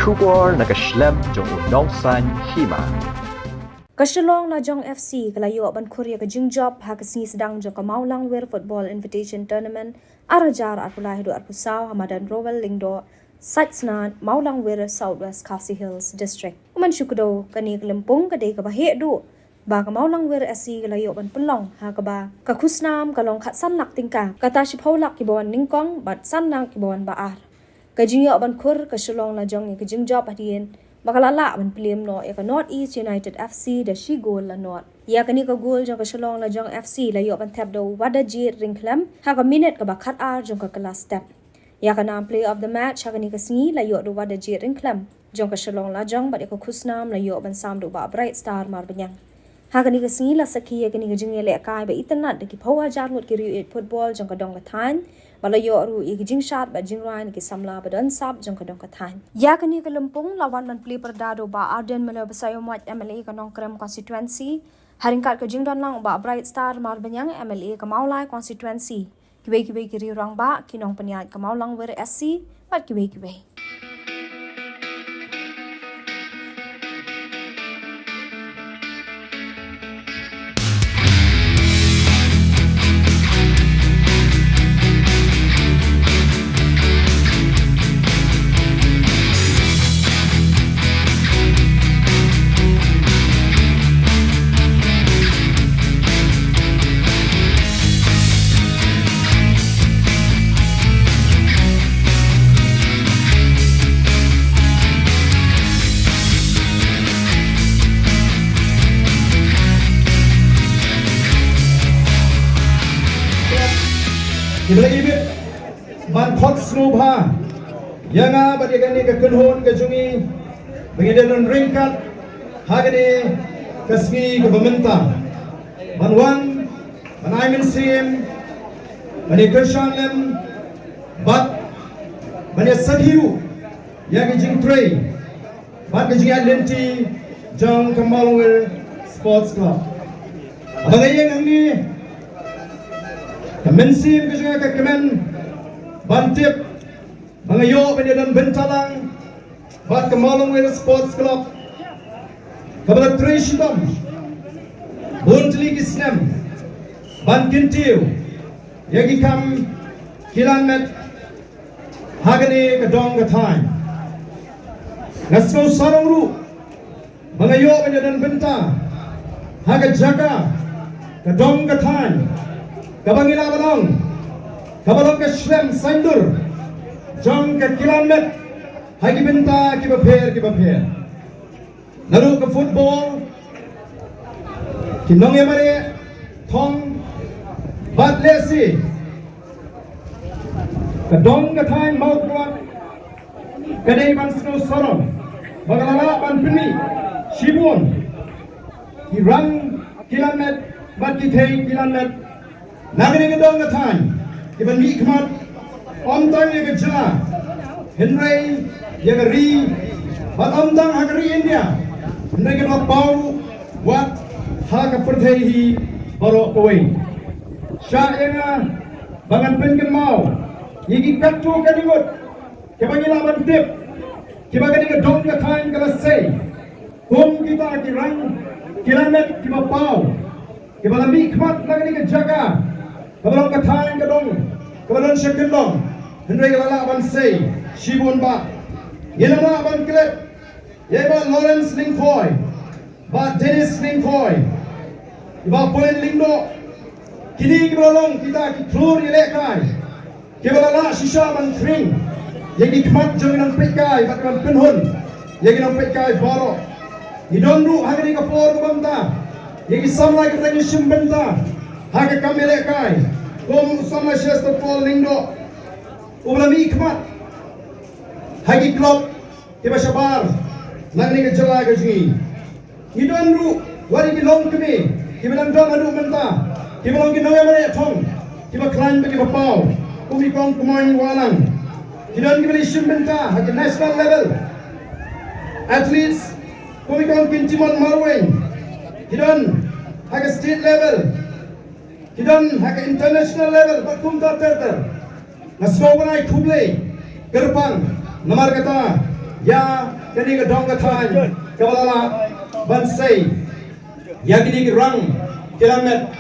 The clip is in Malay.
Shubor nakaslem jong unong san Hima. Shillong Lajong FC kalayo ban Korea ka jingjob ha kasni sedang jo ka Maulang Wear Football Invitation Tournament arajar arpulai do arpusau hamadan Rowell Lyngdoh Saitsnan Maulang Wear Southwest Khasi Hills District. Uman syukudo kani kelempung kadai ka bahe do ba ka Maulang Wear SC kalayo ban Pynliem ha ka ba ka khusnam kalong khat san lak tingka kata shiphau lak kibon ningkong bat san nang kibon baar ka jingyo ban Kur ka Shillong Lajong ka jingjob hadien Bakalala ban Pynliem no ya ka North East United FC da shi goal la North. Ya kani ka goal jong ka Shillong Lajong FC la yo ban tap do wada jit ringklem ha ka minute ka ba khat ar jong ka class step. Ya ka nam play of the match ha kani ka sni la yo do wada jit ringklem jong ka Shillong Lajong ba ka khusnam la yo ban sam do ba bright star mar banyang. Ha kani ka sni la sakhi ya kani ka jing le kai ba itanat da ki phawa jar ngot ki ri football jong ka dong ka than bala yo ru i jing shot ba jing rain ki samla ba don sap jong ka dong ka than ya kani ka lumpung lawan man play perdado ba arden melo basayo mat MLA ka nong krem constituency haringkat ka jing don lang ba bright star mar banyang MLA ka maulai constituency kibe ki ri rang ba kinong panyat ka Maulang Wear SC pat kibe Kita ibit ban pot snubha yanga badigani ka kunhon ka jungi bangidan ringkat hagani kasmi ka bamenta ban Iman sim bani Pynliem bat bani Sadhiru yagi jing tray bat ka jing lenti jong ka Maulang Wear Sports Club abangayang angni Kemensim ke juga ke kemen bantip mengayo pendidikan bentalang buat ke Maulang Wear Sports Club kepada Trishidom buntli kisnem ban kintiu yagi kam kilomet hagani ke dong ke time ngasau sarong ru mengayo pendidikan benta haga jaga ke dong ke time Kabangila kabalong ka Shlem Sandur jong ka kilomet hagi benta ki bapher lalu ke football kinong yamare thong bat lesi kadong ka time mouth kwat kadai ban snow sorong bagalala ban pini shibun ki rang kilomet bat ki thei kilomet Nagani ka dong ka tan, iban mi kmat, omtang ya ka jala, Henry ya ka ri, bat omtang ha ka ri India, Henry ka pau, wat ha ka perthehi baro kawai. Sya ya nga, bangan pengen mau, yigi katu ka ningot, kibagi laban tip, kibagi ka dong ka tan ka lasay, kum kita kirang, kilamet kiba pau, kibala mi kmat nagani ka jaga, Kabalong kathain kadong, kabalong syakilong, Henry kalala ban say, Shibun ba, Yenama ban kilip, Yeba Lawrence Lingkoy, ba Dennis Lingkoy, Iba Polen Lyngdoh, Kini kabalong kita kiklur ilekay, Kibalala shisha ban kring, Yagi kmat jong inang petkay, bat kan penhun, Yagi nang petkay baro, Idonru hagani kapor kabamta, Yagi samlay katang shimbenta, Haga kamelekai, kom sama Chester Paul Lyngdoh, ublami ikmat, hagi klub, kiba shabar, nagni ka jala ka jungi. Idon ru, wari bilong kami, kiba lang dong adu menta, kiba lang ginawa mara thong, kiba klan ba kiba pau, kumi kong kumain walang. Idon kiba lishin menta, hagi national level, athletes, kumi kong kintimon marweng, idon hagi state level. Kidan hak international level bakum ta terter. Nasnobanai khuble gerpang namar kata ya kini ke dong ke tan, kepala ban say, ya kini ke rang kilometer